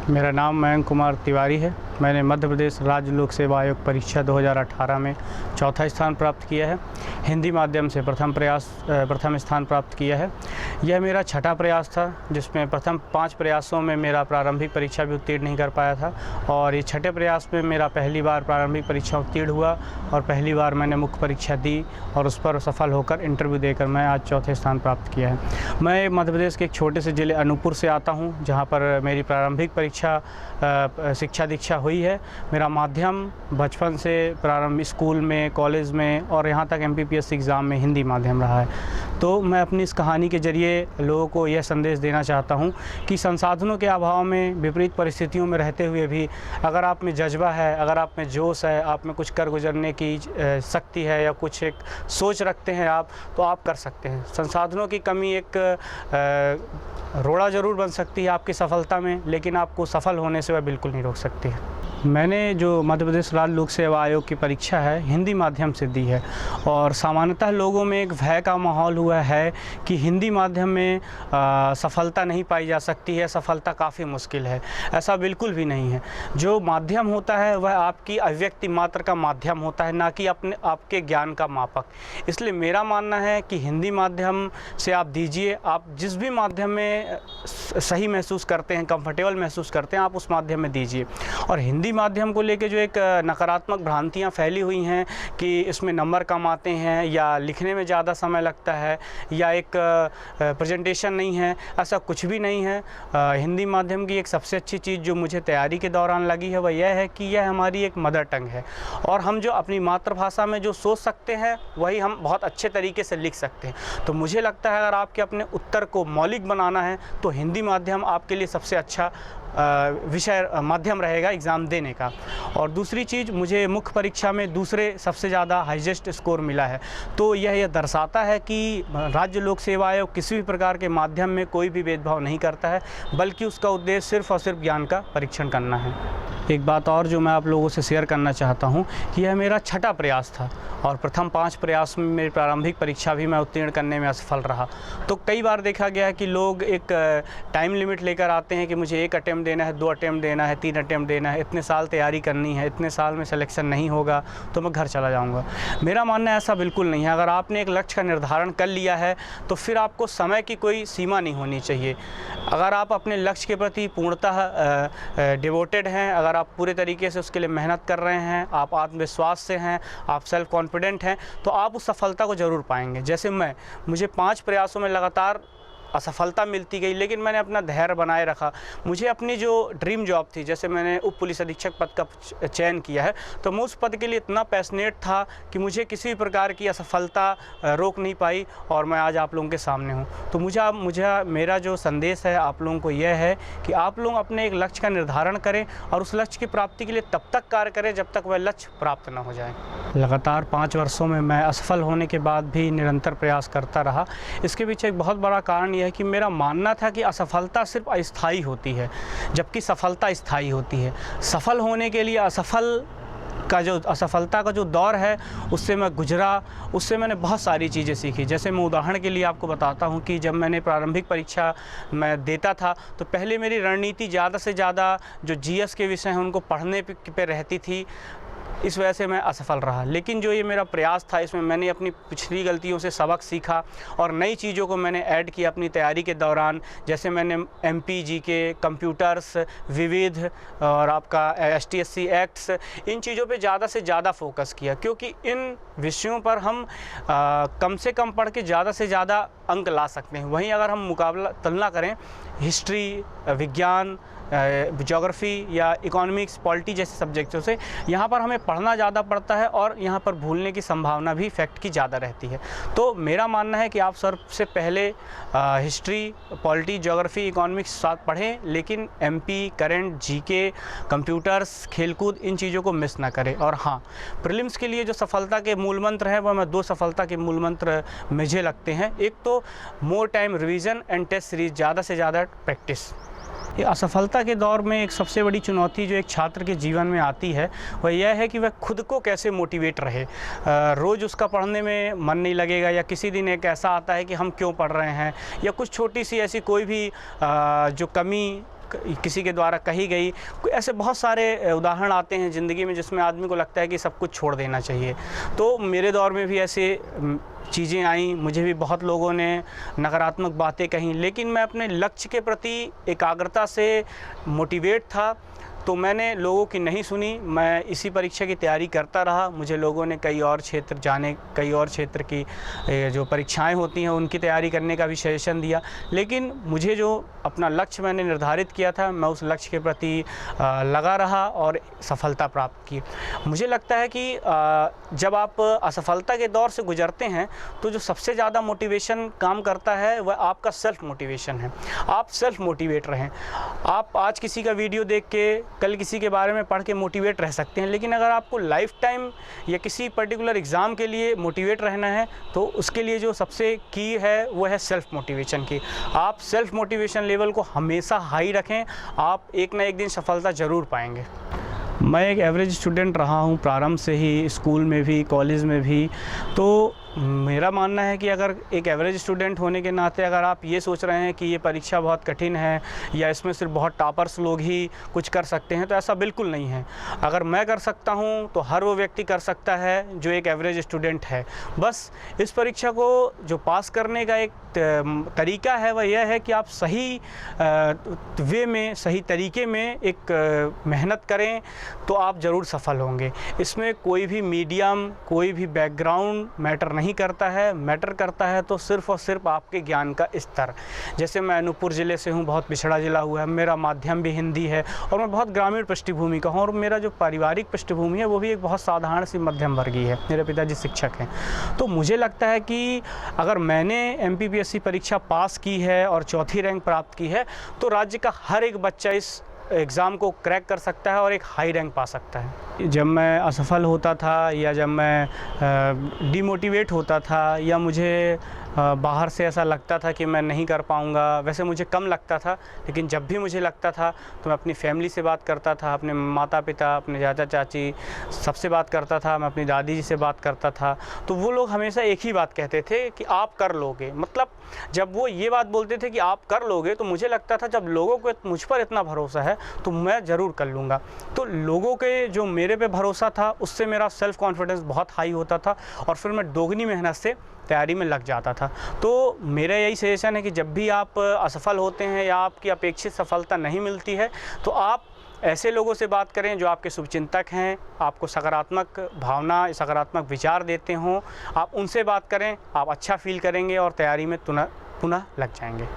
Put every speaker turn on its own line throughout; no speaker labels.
मेरा नाम मयंक कुमार तिवारी है। मैंने मध्य प्रदेश राज्य लोक सेवा आयोग परीक्षा 2018 में चौथा स्थान प्राप्त किया है। हिंदी माध्यम से प्रथम स्थान प्राप्त किया है। यह मेरा छठा प्रयास था, जिसमें प्रथम 5 प्रयासों में मेरा प्रारंभिक परीक्षा भी उत्तीर्ण नहीं कर पाया था, और ये छठे प्रयास में मेरा पहली बार प्रारंभिक परीक्षा उत्तीर्ण हुआ और पहली बार मैंने मुख्य परीक्षा दी और उस पर सफल होकर इंटरव्यू देकर मैं आज चौथे स्थान प्राप्त किया है। मैं मध्य प्रदेश के एक छोटे से ज़िले अनूपपुर से आता हूँ, जहाँ पर मेरी प्रारंभिक शिक्षा दीक्षा हुई है। मेरा माध्यम बचपन से प्रारंभिक स्कूल में, कॉलेज में और यहाँ तक MPPSC एग्ज़ाम में हिंदी माध्यम रहा है। तो मैं अपनी इस कहानी के ज़रिए लोगों को यह संदेश देना चाहता हूँ कि संसाधनों के अभाव में, विपरीत परिस्थितियों में रहते हुए भी अगर आप में जज्बा है, अगर आप में जोश है, आप में कुछ कर गुजरने की शक्ति है या कुछ एक सोच रखते हैं आप, तो आप कर सकते हैं। संसाधनों की कमी एक रोड़ा ज़रूर बन सकती है आपकी सफलता में, लेकिन आपको सफल होने से वह बिल्कुल नहीं रोक सकती है। मैंने जो मध्य प्रदेश राज्य लोक सेवा आयोग की परीक्षा है हिंदी माध्यम से दी है, और सामान्यतः लोगों में एक भय का माहौल हुआ है कि हिंदी माध्यम में सफलता नहीं पाई जा सकती है, सफलता काफ़ी मुश्किल है। ऐसा बिल्कुल भी नहीं है। जो माध्यम होता है वह आपकी अभिव्यक्ति मात्र का माध्यम होता है, ना कि आपके ज्ञान का मापक। इसलिए मेरा मानना है कि हिंदी माध्यम से आप दीजिए, आप जिस भी माध्यम में सही महसूस करते हैं, कंफर्टेबल महसूस करते हैं, आप उस माध्यम में दीजिए। और हिंदी माध्यम को लेके जो एक नकारात्मक भ्रांतियां फैली हुई हैं कि इसमें नंबर कम आते हैं या लिखने में ज़्यादा समय लगता है या एक प्रेजेंटेशन नहीं है, ऐसा कुछ भी नहीं है। हिंदी माध्यम की एक सबसे अच्छी चीज़ जो मुझे तैयारी के दौरान लगी है वह यह है कि यह हमारी एक मदर टंग है, और हम जो अपनी मातृभाषा में जो सोच सकते हैं वही हम बहुत अच्छे तरीके से लिख सकते हैं। तो मुझे लगता है अगर आपके अपने उत्तर को मौलिक बनाना है तो हिंदी माध्यम आपके लिए सबसे अच्छा विषय माध्यम रहेगा एग्ज़ाम देने का। और दूसरी चीज़, मुझे मुख्य परीक्षा में दूसरे सबसे ज़्यादा हाईएस्ट स्कोर मिला है। तो यह दर्शाता है कि राज्य लोक सेवा आयोग किसी भी प्रकार के माध्यम में कोई भी भेदभाव नहीं करता है, बल्कि उसका उद्देश्य सिर्फ और सिर्फ ज्ञान का परीक्षण करना है। एक बात और जो मैं आप लोगों से शेयर करना चाहता हूं कि यह मेरा छठा प्रयास था और प्रथम 5 प्रयास में मेरी प्रारंभिक परीक्षा भी मैं उत्तीर्ण करने में असफल रहा। तो कई बार देखा गया है कि लोग एक टाइम लिमिट लेकर आते हैं कि मुझे 1 अटेम्प्ट देना है, 2 अटेम्प्ट देना है, 3 अटेम्प्ट देना है, इतने साल तैयारी करनी है, इतने साल में सिलेक्शन नहीं होगा तो मैं घर चला जाऊँगा। मेरा मानना ऐसा बिल्कुल नहीं है। अगर आपने एक लक्ष्य का निर्धारण कर लिया है तो फिर आपको समय की कोई सीमा नहीं होनी चाहिए। अगर आप अपने लक्ष्य के प्रति पूर्णतः डिवोटेड हैं, अगर आप पूरे तरीके से उसके लिए मेहनत कर रहे हैं, आप आत्मविश्वास से हैं, आप सेल्फ कॉन्फिडेंट हैं, तो आप उस सफलता को ज़रूर पाएंगे। जैसे मुझे 5 प्रयासों में लगातार असफलता मिलती गई, लेकिन मैंने अपना धैर्य बनाए रखा। मुझे अपनी जो ड्रीम जॉब थी, जैसे मैंने उप पुलिस अधीक्षक पद का चयन किया है, तो मैं उस पद के लिए इतना पैशनेट था कि मुझे किसी भी प्रकार की असफलता रोक नहीं पाई और मैं आज आप लोगों के सामने हूँ। तो मुझे मेरा जो संदेश है आप लोगों को यह है कि आप लोग अपने एक लक्ष्य का निर्धारण करें और उस लक्ष्य की प्राप्ति के लिए तब तक कार्य करें जब तक वह लक्ष्य प्राप्त न हो जाए। लगातार 5 वर्षों में मैं असफल होने के बाद भी निरंतर प्रयास करता रहा। इसके पीछे एक बहुत बड़ा कारण यह है कि मेरा मानना था कि असफलता सिर्फ अस्थायी होती है, जबकि सफलता स्थायी होती है। सफल होने के लिए असफलता का जो दौर है उससे मैं गुजरा, उससे मैंने बहुत सारी चीज़ें सीखी। जैसे मैं उदाहरण के लिए आपको बताता हूँ कि जब मैंने प्रारंभिक परीक्षा मैं देता था तो पहले मेरी रणनीति ज़्यादा से ज़्यादा जो GS के विषय हैं उनको पढ़ने पे रहती थी। इस वजह से मैं असफल रहा। लेकिन जो ये मेरा प्रयास था, इसमें मैंने अपनी पिछली गलतियों से सबक सीखा और नई चीज़ों को मैंने ऐड किया अपनी तैयारी के दौरान। जैसे मैंने MP GK, कंप्यूटर्स, विविध और आपका STSC एक्ट्स, इन चीज़ों पे ज़्यादा से ज़्यादा फोकस किया, क्योंकि इन विषयों पर हम कम से कम पढ़ के ज़्यादा से ज़्यादा अंक ला सकते हैं। वहीं अगर हम तुलना करें हिस्ट्री, विज्ञान, ज्योग्राफी या इकोनॉमिक्स, पॉलिटी जैसे सब्जेक्टों से, यहाँ पर हमें पढ़ना ज़्यादा पड़ता है और यहाँ पर भूलने की संभावना भी फैक्ट की ज़्यादा रहती है। तो मेरा मानना है कि आप सबसे पहले हिस्ट्री, पॉलिटी, ज्योग्राफी, इकोनॉमिक्स साथ पढ़ें, लेकिन MP, करंट, GK, कंप्यूटर्स, खेलकूद, इन चीज़ों को मिस ना करें। और हाँ, प्रीलिम्स के लिए जो सफलता के मूल मंत्र हैं वह 2 सफलता के मूल मंत्र मुझे लगते हैं। एक तो more time revision and test series, ज़्यादा से ज़्यादा प्रैक्टिस। ये असफलता के दौर में एक सबसे बड़ी चुनौती जो एक छात्र के जीवन में आती है वह यह है कि वह खुद को कैसे मोटिवेट रहे। रोज़ उसका पढ़ने में मन नहीं लगेगा, या किसी दिन एक ऐसा आता है कि हम क्यों पढ़ रहे हैं, या कुछ छोटी सी ऐसी कोई भी जो कमी किसी के द्वारा कही गई, ऐसे बहुत सारे उदाहरण आते हैं ज़िंदगी में जिसमें आदमी को लगता है कि सब कुछ छोड़ देना चाहिए। तो मेरे दौर में भी ऐसे चीज़ें आई, मुझे भी बहुत लोगों ने नकारात्मक बातें कहीं, लेकिन मैं अपने लक्ष्य के प्रति एकाग्रता से मोटिवेट था, तो मैंने लोगों की नहीं सुनी। मैं इसी परीक्षा की तैयारी करता रहा। मुझे लोगों ने कई और क्षेत्र की जो परीक्षाएं होती हैं उनकी तैयारी करने का भी सजेशन दिया, लेकिन मुझे जो अपना लक्ष्य मैंने निर्धारित किया था, मैं उस लक्ष्य के प्रति लगा रहा और सफलता प्राप्त की। मुझे लगता है कि जब आप असफलता के दौर से गुजरते हैं तो जो सबसे ज़्यादा मोटिवेशन काम करता है वह आपका सेल्फ मोटिवेशन है। आप सेल्फ मोटिवेट रहें। आप आज किसी का वीडियो देख के कल किसी के बारे में पढ़ के मोटिवेट रह सकते हैं, लेकिन अगर आपको लाइफ टाइम या किसी पर्टिकुलर एग्ज़ाम के लिए मोटिवेट रहना है तो उसके लिए जो सबसे की है वो है सेल्फ मोटिवेशन की। आप सेल्फ मोटिवेशन लेवल को हमेशा हाई रखें, आप एक ना एक दिन सफलता ज़रूर पाएंगे। मैं एक एवरेज स्टूडेंट रहा हूँ प्रारंभ से ही, स्कूल में भी कॉलेज में भी। तो मेरा मानना है कि अगर एक एवरेज स्टूडेंट होने के नाते अगर आप ये सोच रहे हैं कि ये परीक्षा बहुत कठिन है या इसमें सिर्फ बहुत टॉपर्स लोग ही कुछ कर सकते हैं, तो ऐसा बिल्कुल नहीं है। अगर मैं कर सकता हूँ तो हर वो व्यक्ति कर सकता है जो एक एवरेज स्टूडेंट है। बस इस परीक्षा को जो पास करने का एक तरीका है वह यह है कि आप सही वे में, सही तरीके में एक मेहनत करें तो आप ज़रूर सफल होंगे। इसमें कोई भी मीडियम, कोई भी बैकग्राउंड मैटर नहीं करता है। मैटर करता है तो सिर्फ़ और सिर्फ आपके ज्ञान का स्तर। जैसे मैं अनूपपुर ज़िले से हूँ, बहुत पिछड़ा ज़िला हुआ है, मेरा माध्यम भी हिंदी है और मैं बहुत ग्रामीण पृष्ठभूमि का हूँ, और मेरा जो पारिवारिक पृष्ठभूमि है वो भी एक बहुत साधारण सी मध्यम वर्गीय है। मेरे पिताजी शिक्षक हैं। तो मुझे लगता है कि अगर मैंने MPPSC परीक्षा पास की है और चौथी रैंक प्राप्त की है तो राज्य का हर एक बच्चा इस एग्ज़ाम को क्रैक कर सकता है और एक हाई रैंक पा सकता है। जब मैं असफल होता था या जब मैं डिमोटिवेट होता था या मुझे बाहर से ऐसा लगता था कि मैं नहीं कर पाऊँगा, वैसे मुझे कम लगता था, लेकिन जब भी मुझे लगता था तो मैं अपनी फैमिली से बात करता था, अपने माता पिता, अपने चाचा चाची सबसे बात करता था, मैं अपनी दादी जी से बात करता था। तो वो लोग हमेशा एक ही बात कहते थे कि आप कर लोगे। मतलब जब वो ये बात बोलते थे कि आप कर लोगे तो मुझे लगता था जब लोगों को मुझ पर इतना भरोसा है तो मैं ज़रूर कर लूँगा। तो लोगों के जो मेरे पे भरोसा था उससे मेरा सेल्फ़ कॉन्फिडेंस बहुत हाई होता था और फिर मैं दोगुनी मेहनत से तैयारी में लग जाता था। तो मेरा यही सजेशन है कि जब भी आप असफल होते हैं या आपकी अपेक्षित सफलता नहीं मिलती है तो आप ऐसे लोगों से बात करें जो आपके शुभचिंतक हैं, आपको सकारात्मक भावना, सकारात्मक विचार देते हों। आप उनसे बात करें, आप अच्छा फील करेंगे और तैयारी में पुनः लग जाएंगे।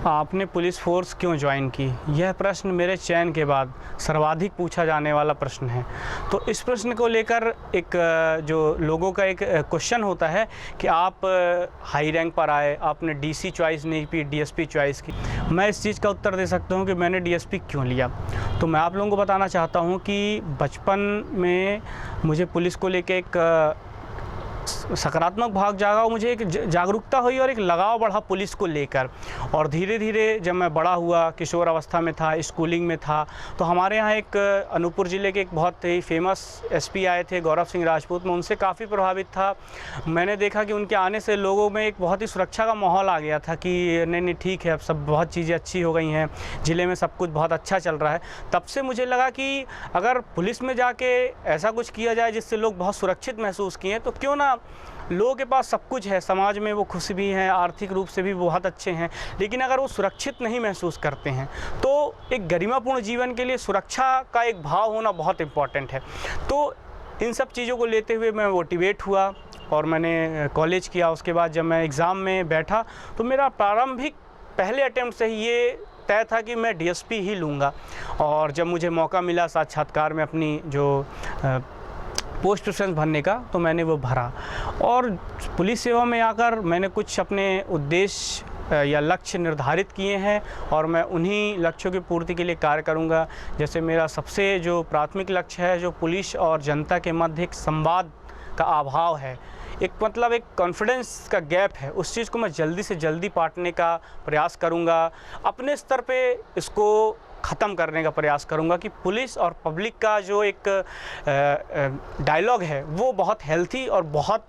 आपने पुलिस फोर्स क्यों ज्वाइन की? यह प्रश्न मेरे चयन के बाद सर्वाधिक पूछा जाने वाला प्रश्न है। तो इस प्रश्न को लेकर एक जो लोगों का एक क्वेश्चन होता है कि आप हाई रैंक पर आए, आपने DC चॉइस नहीं की, DSP चॉइस की। मैं इस चीज़ का उत्तर दे सकता हूँ कि मैंने DSP क्यों लिया। तो मैं आप लोगों को बताना चाहता हूँ कि बचपन में मुझे पुलिस को लेकर एक सकारात्मक भाग जागा, मुझे एक जागरूकता हुई और एक लगाव बढ़ा पुलिस को लेकर। और धीरे धीरे जब मैं बड़ा हुआ, किशोर अवस्था में था, स्कूलिंग में था, तो हमारे यहाँ एक अनूपपुर ज़िले के एक बहुत ही फेमस SP आए थे, गौरव सिंह राजपूत। मैं उनसे काफ़ी प्रभावित था। मैंने देखा कि उनके आने से लोगों में एक बहुत ही सुरक्षा का माहौल आ गया था कि नहीं ठीक है, अब सब बहुत चीज़ें अच्छी हो गई हैं, ज़िले में सब कुछ बहुत अच्छा चल रहा है। तब से मुझे लगा कि अगर पुलिस में जाके ऐसा कुछ किया जाए जिससे लोग बहुत सुरक्षित महसूस किए, तो क्यों ना। लोगों के पास सब कुछ है, समाज में वो खुश भी हैं, आर्थिक रूप से भी बहुत अच्छे हैं, लेकिन अगर वो सुरक्षित नहीं महसूस करते हैं तो एक गरिमापूर्ण जीवन के लिए सुरक्षा का एक भाव होना बहुत इम्पॉर्टेंट है। तो इन सब चीज़ों को लेते हुए मैं मोटिवेट हुआ और मैंने कॉलेज किया। उसके बाद जब मैं एग्ज़ाम में बैठा तो मेरा प्रारंभिक पहले अटेम्प्ट से ही ये तय था कि मैं DSP ही लूँगा। और जब मुझे मौका मिला साक्षात्कार में अपनी जो पोस्ट प्रेफरेंस भरने का, तो मैंने वो भरा। और पुलिस सेवा में आकर मैंने कुछ अपने उद्देश्य या लक्ष्य निर्धारित किए हैं और मैं उन्हीं लक्ष्यों की पूर्ति के लिए कार्य करूंगा। जैसे मेरा सबसे जो प्राथमिक लक्ष्य है, जो पुलिस और जनता के मध्य एक संवाद का अभाव है, एक मतलब एक कॉन्फिडेंस का गैप है, उस चीज़ को मैं जल्दी से जल्दी पाटने का प्रयास करूंगा। अपने स्तर पे इसको ख़त्म करने का प्रयास करूंगा कि पुलिस और पब्लिक का जो एक डायलॉग है वो बहुत हेल्थी और बहुत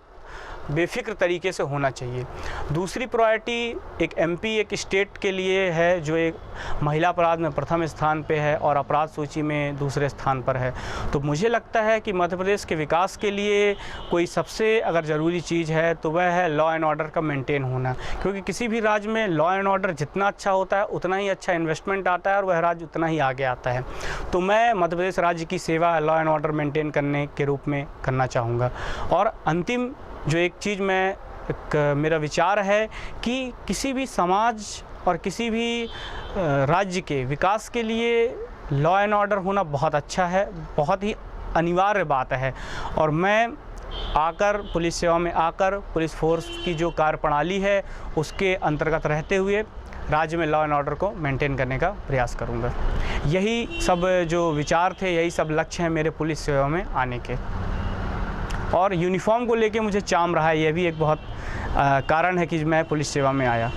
बेफिक्र तरीके से होना चाहिए। दूसरी प्रायोरिटी एक एमपी, एक स्टेट के लिए है जो एक महिला अपराध में प्रथम स्थान पे है और अपराध सूची में दूसरे स्थान पर है। तो मुझे लगता है कि मध्य प्रदेश के विकास के लिए कोई सबसे अगर ज़रूरी चीज़ है तो वह है लॉ एंड ऑर्डर का मेंटेन होना, क्योंकि किसी भी राज्य में लॉ एंड ऑर्डर जितना अच्छा होता है उतना ही अच्छा इन्वेस्टमेंट आता है और वह राज्य उतना ही आगे आता है। तो मैं मध्य प्रदेश राज्य की सेवा लॉ एंड ऑर्डर मेंटेन करने के रूप में करना चाहूँगा। और अंतिम जो एक चीज़ मेरा विचार है कि किसी भी समाज और किसी भी राज्य के विकास के लिए लॉ एंड ऑर्डर होना बहुत अच्छा है, बहुत ही अनिवार्य बात है। और मैं पुलिस सेवा में आकर पुलिस फोर्स की जो कार्यप्रणाली है उसके अंतर्गत रहते हुए राज्य में लॉ एंड ऑर्डर को मेंटेन करने का प्रयास करूंगा। यही सब जो विचार थे, यही सब लक्ष्य हैं मेरे पुलिस सेवा में आने के। और यूनिफॉर्म को लेके मुझे चाम रहा है, यह भी एक बहुत कारण है कि मैं पुलिस सेवा में आया।